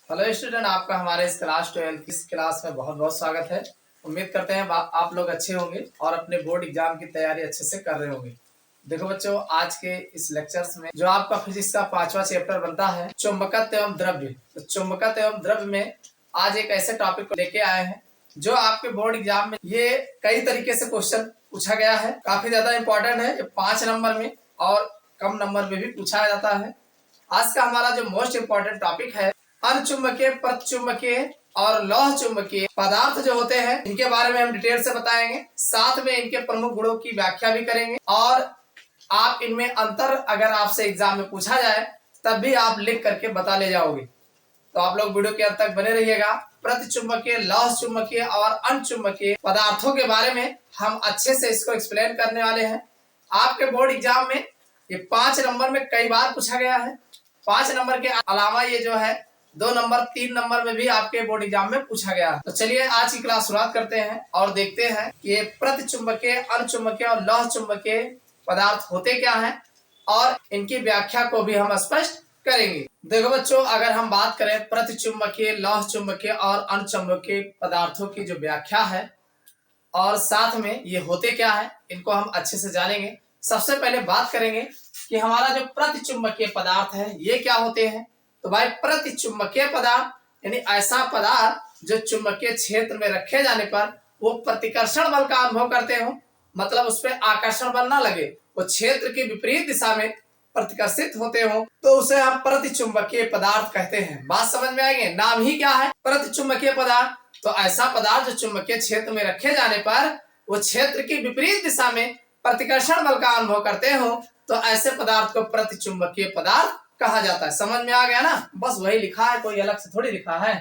Hello student, आपका हमारे इस क्लास 12 की इस क्लास में बहुत बहुत स्वागत है। उम्मीद करते हैं आप लोग अच्छे होंगे और अपने बोर्ड एग्जाम की तैयारी अच्छे से कर रहे होंगे। देखो बच्चों, आज के इस लेक्चर्स में जो आपका फिजिक्स का 5वां चैप्टर बनता है चुंबकत्व एवं द्रव्य, तो चुंबकत्व एवं द्रव्य में आज एक ऐसे टॉपिक को लेके आए हैं जो आपके बोर्ड एग्जाम में ये कई तरीके से क्वेश्चन पूछा गया है। काफी ज्यादा इंपॉर्टेंट है, ये 5 नंबर में और कम नंबर में भी पूछा जाता है। आज का हमारा जो मोस्ट इम्पोर्टेंट टॉपिक है अनचुंबकीय, प्रतिचुंबकीय और लौह चुंबकीय पदार्थ जो होते हैं इनके बारे में हम डिटेल से बताएंगे। साथ में इनके प्रमुख गुणों की व्याख्या भी करेंगे और आप इनमें अंतर अगर आपसे एग्जाम में पूछा जाए तब भी आप लिख करके बता ले जाओगे। तो आप लोग वीडियो के अंत तक बने रहिएगा। प्रतिचुंबकीय, लौह चुंबकीय और अनचुंबकीय पदार्थों के बारे में हम अच्छे से इसको एक्सप्लेन करने वाले हैं। आपके बोर्ड एग्जाम में ये 5 नंबर में कई बार पूछा गया है। 5 नंबर के अलावा ये जो है 2 नंबर 3 नंबर में भी आपके बोर्ड एग्जाम में पूछा गया है। तो चलिए आज की क्लास शुरुआत करते हैं और देखते हैं कि प्रतिचुंबकीय, अनचुंबकीय और लौह चुंबकीय पदार्थ होते क्या हैं और इनकी व्याख्या को भी हम स्पष्ट करेंगे। देखो बच्चों, अगर हम बात करें प्रतिचुंबकीय, लौह चुंबकीय और अनचुंबकीय पदार्थों की जो व्याख्या है और साथ में ये होते क्या है, इनको हम अच्छे से जानेंगे। सबसे पहले बात करेंगे कि हमारा जो प्रतिचुंबकीय पदार्थ है ये क्या होते हैं। तो भाई, प्रतिचुंबकीय पदार्थ यानी ऐसा पदार्थ जो चुंबकीय क्षेत्र में रखे जाने पर वो प्रतिकर्षण बल का अनुभव करते हो, मतलब उस पर आकर्षण बल ना लगे, वो क्षेत्र की विपरीत दिशा में प्रतिकर्षित होते हो, तो उसे हम प्रतिचुंबकीय पदार्थ कहते हैं। बात समझ में आएगी? नाम ही क्या है, प्रतिचुंबकीय पदार्थ। तो ऐसा पदार्थ जो चुंबकीय क्षेत्र में रखे जाने पर वो क्षेत्र की विपरीत दिशा में प्रतिकर्षण बल का अनुभव करते हो, तो ऐसे पदार्थ को प्रतिचुंबकीय पदार्थ कहा जाता है। समझ में आ गया ना? बस वही लिखा है, कोई अलग से थोड़ी लिखा है।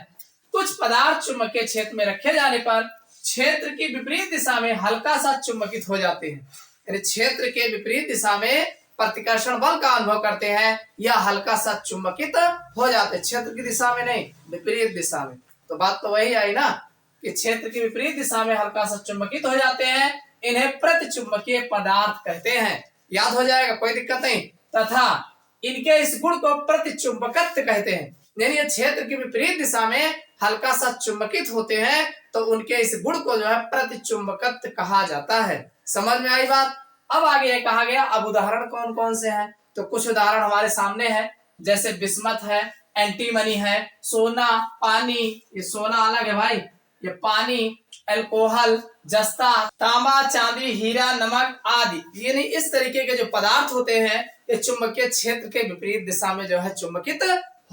कुछ पदार्थ चुंबकीय क्षेत्र में रखे जाने पर क्षेत्र की विपरीत दिशा में हल्का सा चुंबकित हो जाते हैं, यानी क्षेत्र के विपरीत दिशा में प्रतिकर्षण बल का अनुभव करते हैं या हल्का सा चुंबकित हो जाते हैं। क्षेत्र की दिशा में नहीं, विपरीत दिशा में। तो बात तो वही आई ना कि क्षेत्र की विपरीत दिशा में हल्का सा चुंबकित हो जाते हैं, इन्हें प्रतिचुंबकीय पदार्थ कहते हैं। याद हो जाएगा, कोई दिक्कत नहीं। तथा इनके इस गुण को प्रतिचुंबकत्व कहते हैं, यानी ये क्षेत्र की विपरीत दिशा में हल्का सा चुंबकित होते हैं, तो उनके इस गुण को जो है प्रतिचुंबकत्व कहा जाता है। समझ में आई बात? अब आगे कहा गया, अब उदाहरण कौन कौन से हैं, तो कुछ उदाहरण हमारे सामने है, जैसे बिस्मथ है, एंटीमनी है, सोना, पानी, ये सोना अलग है भाई, ये पानी, अल्कोहल, जस्ता, तांबा, चांदी, हीरा, नमक आदि। यानी इस तरीके के जो पदार्थ होते हैं ये चुंबकीय क्षेत्र के विपरीत दिशा में जो है चुंबकित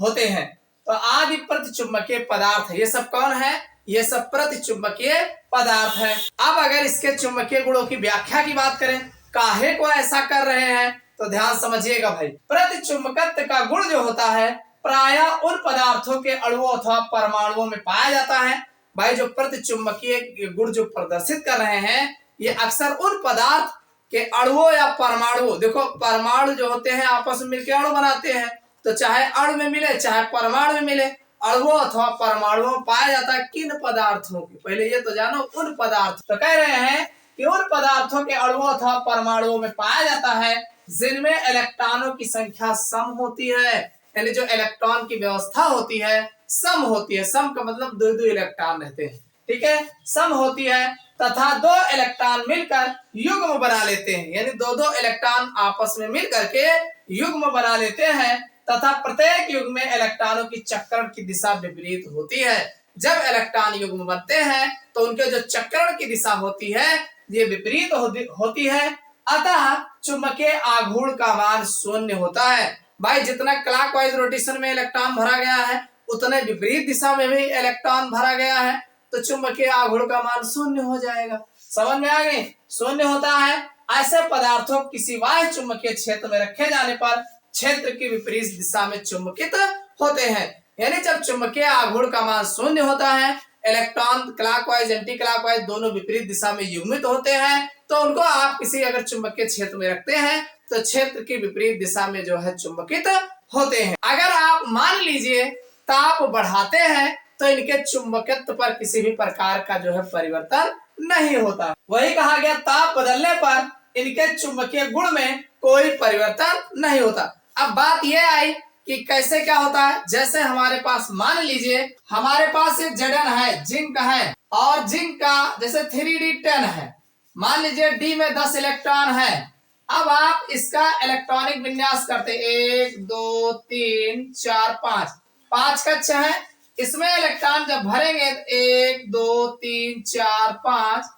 होते हैं। तो आदि प्रतिचुंबकीय पदार्थ है। ये सब कौन है? ये सब प्रतिचुंबकीय पदार्थ है। अब अगर इसके चुंबकीय गुणों की व्याख्या की बात करें, काहे को ऐसा कर रहे हैं, तो ध्यान समझिएगा भाई। प्रतिचुंबकत्व का गुण जो होता है प्रायः उन पदार्थों के अणुओं अथवा परमाणुओं में पाया जाता है। भाई, जो प्रतिचुंबकीय गुण जो प्रदर्शित कर रहे हैं ये अक्सर उन पदार्थ के अणुओं या परमाणु, देखो परमाणु जो होते हैं आपस में मिलकर अणु बनाते हैं, तो चाहे अणु में मिले चाहे परमाणु में मिले, अणुओं अथवा परमाणुओं में पाया जाता है। किन पदार्थों की, पहले ये तो जानो, उन पदार्थ। तो कह रहे हैं कि उन पदार्थों के अणुओं अथवा परमाणुओं में पाया जाता है जिनमें इलेक्ट्रॉनों की संख्या सम होती है, यानी जो इलेक्ट्रॉन की व्यवस्था होती है सम होती है। सम का मतलब 2-2 इलेक्ट्रॉन रहते हैं, ठीक है, सम होती है, तथा 2 इलेक्ट्रॉन मिलकर युग्म बना लेते हैं, यानी 2-2 इलेक्ट्रॉन आपस में मिलकर के युग्म बना लेते हैं, तथा प्रत्येक युग्म में इलेक्ट्रॉनों की चक्रण की दिशा विपरीत होती है। जब इलेक्ट्रॉन युग्म बनते हैं तो उनके जो चक्रण की दिशा होती है ये विपरीत होती है, अतः चुंबकीय आघूर्ण का मान शून्य होता है। भाई, जितना क्लॉकवाइज रोटेशन में इलेक्ट्रॉन भरा गया है उतने विपरीत दिशा में भी इलेक्ट्रॉन भरा गया है, तो चुंबकीय आघूर्ण का मान शून्य हो जाएगा। समझ में आ गई? शून्य होता है। ऐसे पदार्थों किसी बाह्य चुंबकीय क्षेत्र में रखे जाने पर क्षेत्र की विपरीत दिशा में चुंबकित होते हैं, यानी जब चुंबकीय आघूर्ण का मान शून्य होता है, इलेक्ट्रॉन क्लॉकवाइज एंटी क्लॉकवाइज दोनों विपरीत दिशा में युग्मित होते हैं, तो उनको आप किसी अगर चुंबकीय क्षेत्र में रखते हैं तो क्षेत्र की विपरीत दिशा में जो है चुंबकित होते हैं। अगर आप मान लीजिए ताप बढ़ाते हैं तो इनके चुंबकत्व पर किसी भी प्रकार का जो है परिवर्तन नहीं होता। वही कहा गया, ताप बदलने पर इनके चुंबकीय गुण में कोई परिवर्तन नहीं होता। अब बात यह आई कि कैसे क्या होता है। जैसे हमारे पास मान लीजिए हमारे पास एक जड़न है, जिंक है, और जिंक का जैसे 3D10 है, मान लीजिए डी में 10 इलेक्ट्रॉन है। अब आप इसका इलेक्ट्रॉनिक विन्यास करते 1 2 3 4 5, 5 कक्ष है। इसमें इलेक्ट्रॉन जब भरेंगे 1 2 3 4 5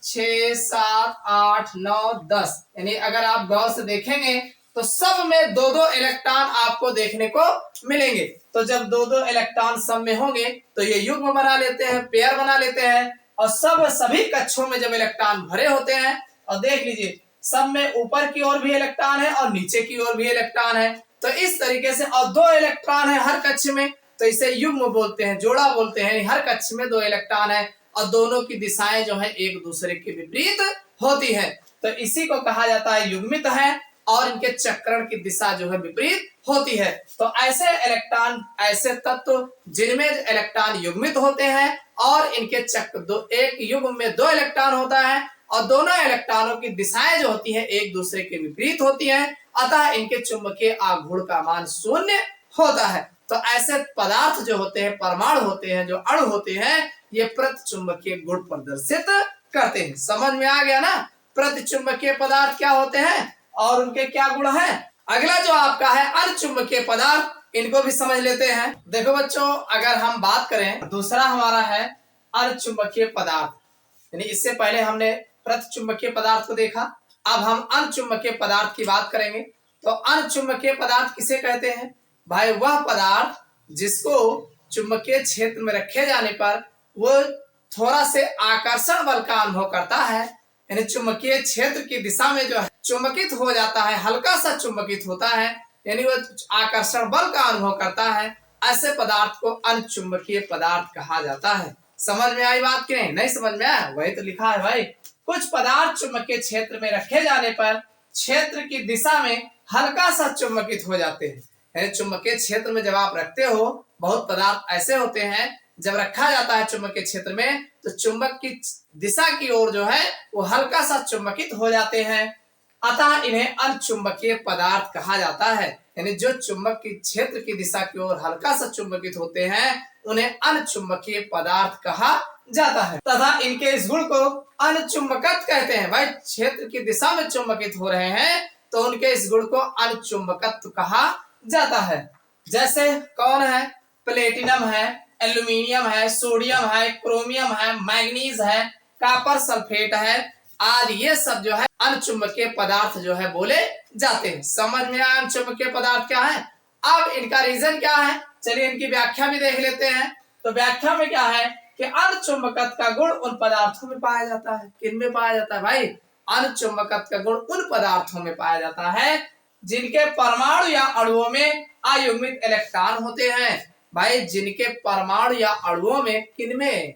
6 7 8 9 10, यानी अगर आप गौर से देखेंगे तो सब में दो दो इलेक्ट्रॉन आपको देखने को मिलेंगे। तो जब दो दो इलेक्ट्रॉन सब में होंगे तो ये युग्म बना लेते हैं, पेयर बना लेते हैं। और सभी कक्षों में जब इलेक्ट्रॉन भरे होते हैं, और देख लीजिए सब में ऊपर की ओर भी इलेक्ट्रॉन है और नीचे की ओर भी इलेक्ट्रॉन है। तो इस तरीके से, और दो इलेक्ट्रॉन है हर कक्ष में, तो इसे युग्म बोलते हैं, जोड़ा बोलते हैं। हर कक्ष में दो इलेक्ट्रॉन है और दोनों की दिशाएं जो है एक दूसरे के विपरीत होती है, तो इसी को कहा जाता है युग्मित है। और इनके चक्रण की दिशा जो है विपरीत होती है। तो ऐसे इलेक्ट्रॉन, ऐसे तत्व जिनमें इलेक्ट्रॉन युग्मित होते हैं और इनके चक्र एक युग्म में दो इलेक्ट्रॉन होता है और दोनों इलेक्ट्रॉनों की दिशाएं जो होती हैं एक दूसरे के विपरीत होती हैं, अतः इनके चुंबकीय आघूर्ण का मान शून्य होता है। तो ऐसे पदार्थ जो होते हैं, परमाणु होते हैं, जो अणु होते हैं, ये प्रतिचुंबकीय गुण प्रदर्शित करते हैं। समझ में आ गया ना? प्रतिचुंबकीय पदार्थ क्या होते हैं और उनके क्या गुण हैं। अगला जो आपका है अर्धचुंबकीय पदार्थ, इनको भी समझ लेते हैं। देखो बच्चों, अगर हम बात करें, दूसरा हमारा है अर्धचुंबकीय पदार्थ, यानी इससे पहले हमने प्रतिचुंबकीय पदार्थ को देखा, अब हम अर्धचुंबकीय पदार्थ की बात करेंगे। तो अर्धचुंबकीय पदार्थ किसे कहते हैं? भाई वह पदार्थ जिसको चुंबकीय क्षेत्र में रखे जाने पर वो थोड़ा से आकर्षण बल का अनुभव करता है, यानी चुंबकीय क्षेत्र की दिशा में जो है चुंबकित हो जाता है, हल्का सा चुंबकित होता है, यानी वो आकर्षण बल का अनुभव करता है। ऐसे पदार्थ को अर्धचुंबकीय पदार्थ कहा जाता है। समझ में आई बात की नहीं? नहीं समझ में आया? वही तो लिखा है भाई, कुछ पदार्थ चुंबकीय क्षेत्र में रखे जाने पर क्षेत्र की दिशा में हल्का सा चुंबकित हो जाते हैं। यानी चुंबकीय क्षेत्र में जब आप रखते हो, बहुत पदार्थ ऐसे होते हैं जब रखा जाता है चुंबकीय क्षेत्र में तो चुंबक की दिशा की ओर जो है वो हल्का सा चुंबकित हो जाते हैं, अतः इन्हें अर्धचुंबकीय पदार्थ कहा जाता है। यानी जो चुंबक की क्षेत्र की दिशा की ओर हल्का सा चुंबकित होते हैं उन्हें अर्धचुंबकीय पदार्थ कहा जाता है, तथा इनके इस गुण को अर्धचुंबकत्व कहते हैं। भाई क्षेत्र की दिशा में चुंबकित हो रहे हैं तो उनके इस गुण को अर्धचुंबकत्व कहा जाता है। जैसे कौन है? प्लेटिनम है, एल्यूमिनियम है, सोडियम है, क्रोमियम है, मैग्नीज है, कॉपर सल्फेट है आदि, ये सब जो है अर्धचुंबकीय पदार्थ जो है बोले जाते हैं। समझ में आया अर्धचुंबकीय पदार्थ क्या है? अब इनका रीजन क्या है, चलिए इनकी व्याख्या भी देख लेते हैं। तो व्याख्या में क्या है कि अर्धचुंबकत्व का गुण उन पदार्थों में पाया जाता है। किन में पाया जाता है भाई? अर्धचुंबकत्व का गुण उन पदार्थों में पाया जाता है जिनके परमाणु या अणुओं में अयुग्मित इलेक्ट्रॉन होते हैं। भाई जिनके परमाणु या अणुओं में, किनमें?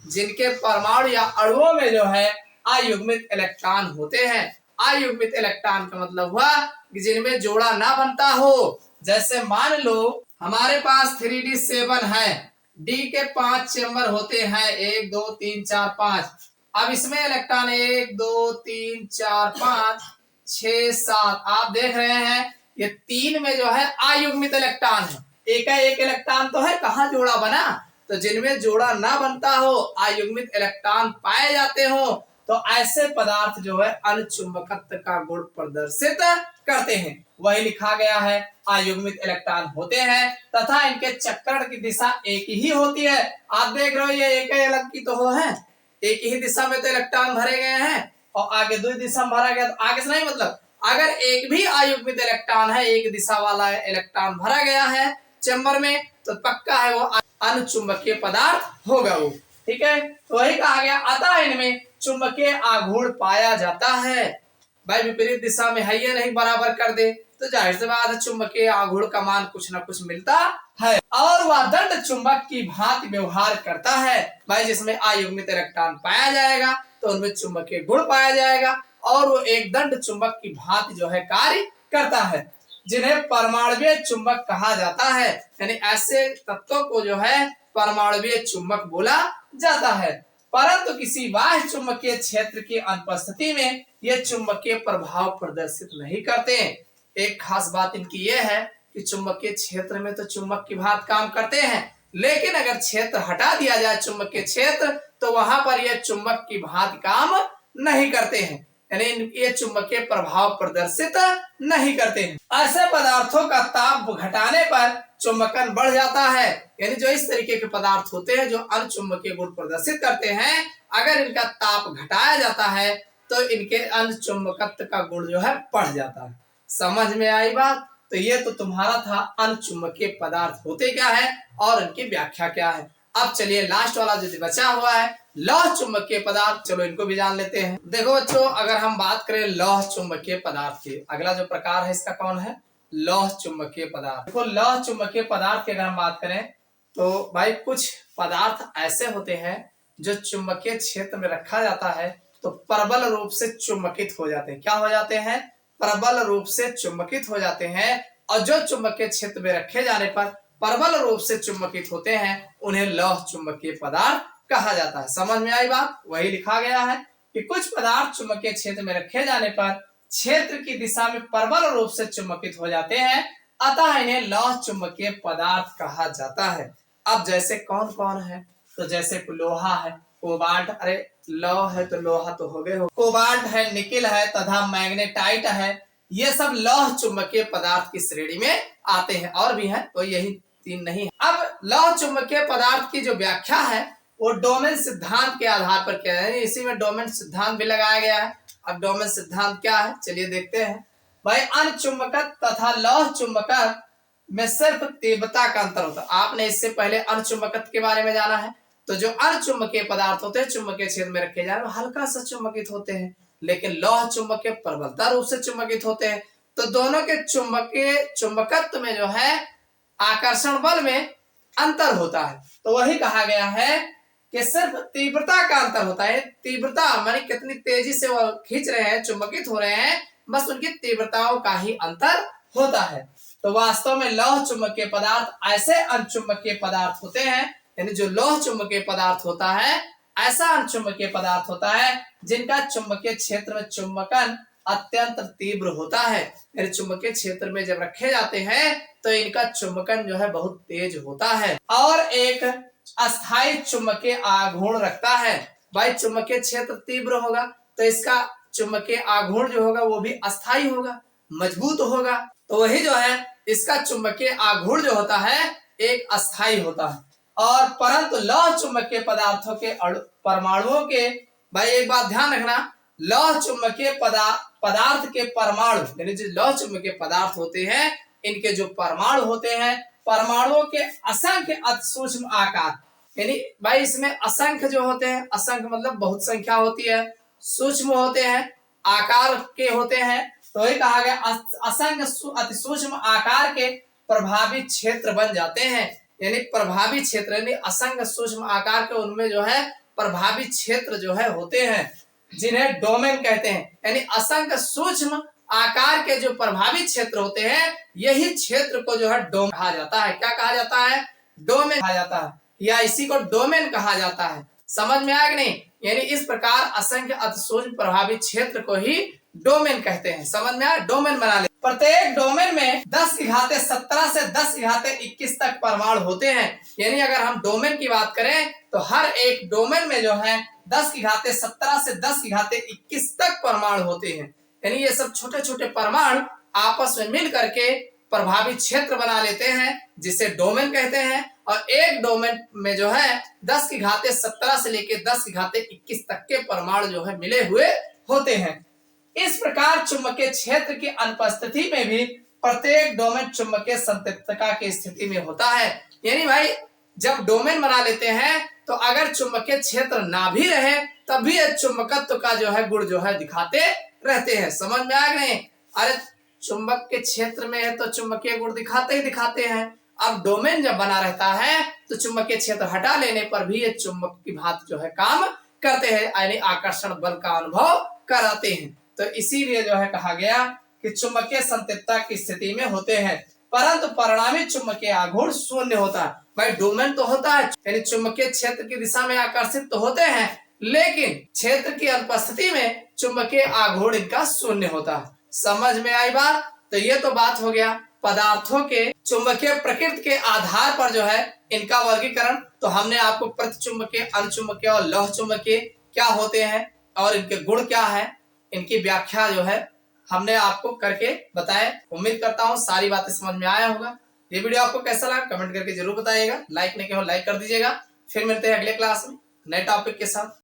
जिनके परमाणु या अणुओं में जो है अयुग्मित इलेक्ट्रॉन होते हैं। अयुग्मित इलेक्ट्रॉन का मतलब हुआ कि जिनमें जोड़ा ना बनता हो। जैसे मान लो हमारे पास 3D7 है, डी के 5 चेंबर होते हैं, 1 2 3 4 5। अब इसमें इलेक्ट्रॉन 1 2 3 4 5 6 7, आप देख रहे हैं ये 3 में जो है अयुग्मित इलेक्ट्रॉन है। एक इलेक्ट्रॉन तो है, कहाँ जोड़ा बना? तो जिनमें जोड़ा ना बनता हो, अयुग्मित इलेक्ट्रॉन पाए जाते हो, तो ऐसे पदार्थ जो है अर्धचुंबकत्व का गुण प्रदर्शित करते हैं। वही लिखा गया है, अयुग्मित इलेक्ट्रॉन होते हैं तथा इनके चक्रण की दिशा एक ही होती है। आप देख रहे हो ये एक ही अलग की तो हो है, एक ही दिशा में तो इलेक्ट्रॉन भरे गए हैं और आगे दो दिशा में भरा गया, तो आगे से नहीं, मतलब अगर एक भी अयुग्मित इलेक्ट्रॉन है, एक दिशा वाला इलेक्ट्रॉन भरा गया है चेंबर में, तो पक्का है वो अनुचुंबकीय पदार्थ होगा वो। ठीक है, तो वही कहा गया, अतः इनमें चुंबकीय आघूर्ण पाया जाता है। भाई विपरीत दिशा में है ये नहीं, बराबर कर दे तो जाहिर सी बात है चुंबकीय आघूर्ण का मान कुछ ना कुछ मिलता है। और वह दंड चुंबक की भांति व्यवहार करता है। भाई जिसमें अयुग्मित इलेक्ट्रॉन पाया जाएगा तो उनमें चुंबकीय गुण पाया जाएगा और वो एक दंड चुंबक की भांति जो है कार्य करता है, जिन्हें परमाणुवीय चुंबक कहा जाता है। यानी ऐसे तत्वों को जो है परमाणुवीय चुंबक बोला जाता है। परंतु किसी बाह्य चुंबकीय क्षेत्र की अनुपस्थिति में ये चुंबकीय प्रभाव प्रदर्शित नहीं करते। एक खास बात इनकी ये है कि चुंबकीय क्षेत्र में तो चुंबक की भांति काम करते हैं, लेकिन अगर क्षेत्र हटा दिया जाए चुंबकीय क्षेत्र तो वहां पर यह चुंबक की भांति काम नहीं करते हैं, यानी ये चुंबकीय प्रभाव प्रदर्शित नहीं करते हैं। ऐसे पदार्थों का ताप घटाने पर चुंबकन बढ़ जाता है, यानी जो इस तरीके के पदार्थ होते हैं जो अनचुंबकीय गुण प्रदर्शित करते हैं, अगर इनका ताप घटाया जाता है तो इनके अनचुंबकत्व का गुण जो है बढ़ जाता है। समझ में आई बात? तो ये तो तुम्हारा था अनचुंबकीय पदार्थ होते क्या है और इनकी व्याख्या क्या है। अब चलिए लास्ट वाला जो बचा हुआ है लौह चुंबकीय पदार्थ, चलो इनको भी जान लेते हैं। देखो बच्चों, अगर हम बात करें लौह चुंबकीय पदार्थ की, अगला जो प्रकार है इसका कौन है? लौह चुंबकीय पदार्थ। देखो लौह चुंबकीय पदार्थ की अगर हम बात करें तो भाई कुछ पदार्थ ऐसे होते हैं जो चुंबकीय क्षेत्र में रखा जाता है तो प्रबल रूप से चुंबकित हो जाते हैं। क्या हो जाते हैं? प्रबल रूप से चुंबकित हो जाते हैं, और जो चुंबकीय क्षेत्र में रखे जाने पर प्रबल रूप से चुंबकित होते हैं उन्हें लौह चुंबकीय पदार्थ कहा जाता है। समझ में आई बात? वही लिखा गया है कि कुछ पदार्थ चुंबकीय क्षेत्र में रखे जाने पर क्षेत्र की दिशा में प्रबल रूप से चुंबकित हो जाते हैं, अतः इन्हें लौह चुंबकीय पदार्थ कहा जाता है। अब जैसे कौन कौन है? तो जैसे लोहा है, कोबाल्ट, अरे लौह है तो लोहा तो हो गए हो, कोबाल्ट है, निकिल है तथा मैग्नेटाइट है, ये सब लौह चुंबकीय पदार्थ की श्रेणी में आते हैं। और भी हैं तो यही तीन नहीं है। अब लौह चुंबकीय पदार्थ की जो व्याख्या है वो डोमेन सिद्धांत के आधार पर किया है, इसी में डोमेन सिद्धांत भी लगाया गया है। अब डोमेन सिद्धांत क्या है चलिए देखते हैं। भाई अनचुंबकत्व तथा लौह चुंबकत्व में सिर्फ तीव्रता का अंतर होता है। आपने इससे पहले अनचुंबकत्व के बारे में जाना है, तो जो अनचुंबकीय पदार्थ होते हैं चुंबकीय क्षेत्र में रखे जाने में हल्का सा चुंबकित होते हैं, लेकिन लौह चुंबकीय प्रबलता रूप से चुंबकित होते हैं। तो दोनों के चुंबकीय चुंबकत्व में जो है आकर्षण बल में अंतर होता है, तो वही कहा गया है कि सिर्फ तीव्रता का अंतर होता है। तीव्रता माने कितनी तेजी से वो खींच रहे हैं, चुंबकित हो रहे हैं, बस उनकी तीव्रताओं का ही अंतर होता है। तो वास्तव में लौह चुंबकीय पदार्थ ऐसे अनचुंबकीय पदार्थ होते हैं, यानी जो लौह चुंबकीय पदार्थ होता है ऐसा अनचुंबकीय पदार्थ होता है जिनका चुंबकीय क्षेत्र में चुंबकन अत्यंत तीव्र होता है। यानी चुंबकीय क्षेत्र में जब रखे जाते हैं तो इनका चुंबकन जो है बहुत तेज होता है और एक अस्थायी चुंबकीय आघूर्ण रखता है। भाई चुंबकीय क्षेत्र तीव्र होगा तो इसका चुंबकीय आघूर्ण जो होगा वो भी अस्थायी होगा, मजबूत होगा। तो वही जो है इसका चुंबकीय आघूर्ण जो होता है एक अस्थायी होता है। और परंतु लौह चुंबकीय पदार्थों के परमाणुओं के, भाई एक बात ध्यान रखना, लौह चुंबकीय पदार्थ के परमाणु यानी जो लौह चुंबकीय पदार्थ होते हैं इनके जो परमाणु होते हैं, परमाणुओं के असंख्य अति सूक्ष्म आकार, यानी भाई इसमें असंख्य जो होते हैं, असंख्य मतलब बहुत संख्या होती है, सूक्ष्म होते हैं, आकार के होते हैं, तो वही कहा गया असंख्य अति सूक्ष्म आकार के प्रभावी क्षेत्र बन जाते हैं। यानी प्रभावी क्षेत्र यानी असंख्य सूक्ष्म आकार के उनमें जो है प्रभावी क्षेत्र जो है होते हैं जिन्हें डोमेन कहते हैं। यानी असंख्य सूक्ष्म आकार के जो प्रभावी क्षेत्र होते हैं यही क्षेत्र को जो है डोमेन कहा जाता है। क्या कहा जाता है? डोमेन कहा जाता है, या इसी को डोमेन कहा जाता है। समझ में आया कि नहीं? यानी इस प्रकार असंख्य अति सूक्ष्म प्रभावी क्षेत्र को ही डोमेन कहते हैं। समझ में आया? डोमेन बना ले। प्रत्येक डोमेन में 10⁻17 से 10⁻21 तक परमाणु होते हैं। यानी अगर हम डोमेन की बात करें तो हर एक डोमेन में जो है 10⁻17 से 10⁻21 तक परमाणु होते हैं। यानी ये सब छोटे छोटे परमाणु आपस में मिल करके प्रभावी क्षेत्र बना लेते हैं जिसे डोमेन कहते हैं। और एक डोमेन में जो है 10⁻17 से लेकर 10⁻21 तक के परमाणु जो है मिले हुए होते हैं। इस प्रकार चुंबकीय क्षेत्र की अनुपस्थिति में भी प्रत्येक डोमेन चुंबकीय संतृप्तता की स्थिति में होता है। यानी भाई जब डोमेन बना लेते हैं तो अगर चुंबकीय क्षेत्र ना भी रहे तब भी चुंबकत्व का जो है गुण जो है दिखाते रहते हैं। समझ में आ गए? अरे चुंबक के क्षेत्र में है तो चुंबकीय गुण दिखाते ही दिखाते हैं। अब डोमेन जब बना रहता है तो चुंबकीय क्षेत्र हटा लेने पर भी ये चुंबक की भांति जो है काम करते हैं, यानी आकर्षण बल का अनुभव कराते हैं। तो इसीलिए जो है कहा गया कि चुंबकीय संतृप्तता की स्थिति में होते हैं, परंतु परिणामी चुंबकीय आघूर्ण शून्य होता है। भाई डोमेन तो होता है यानी चुंबकीय क्षेत्र की दिशा में आकर्षित तो होते हैं, लेकिन क्षेत्र की अनुपस्थिति में चुंबकीय आघूर्ण इनका शून्य होता है। समझ में आई बात? तो ये तो बात हो गया पदार्थों के चुंबकीय प्रकृति के आधार पर जो है इनका वर्गीकरण, तो हमने आपको प्रतिचुंबकीय, अनुचुंबकीय और लौह चुंबकीय क्या होते हैं और इनके गुण क्या है, इनकी व्याख्या जो है हमने आपको करके बताया। उम्मीद करता हूँ सारी बातें समझ में आया होगा। ये वीडियो आपको कैसा लगा कमेंट करके जरूर बताइएगा, लाइक नहीं किया हो लाइक कर दीजिएगा। फिर मिलते हैं अगले क्लास में नए टॉपिक के साथ।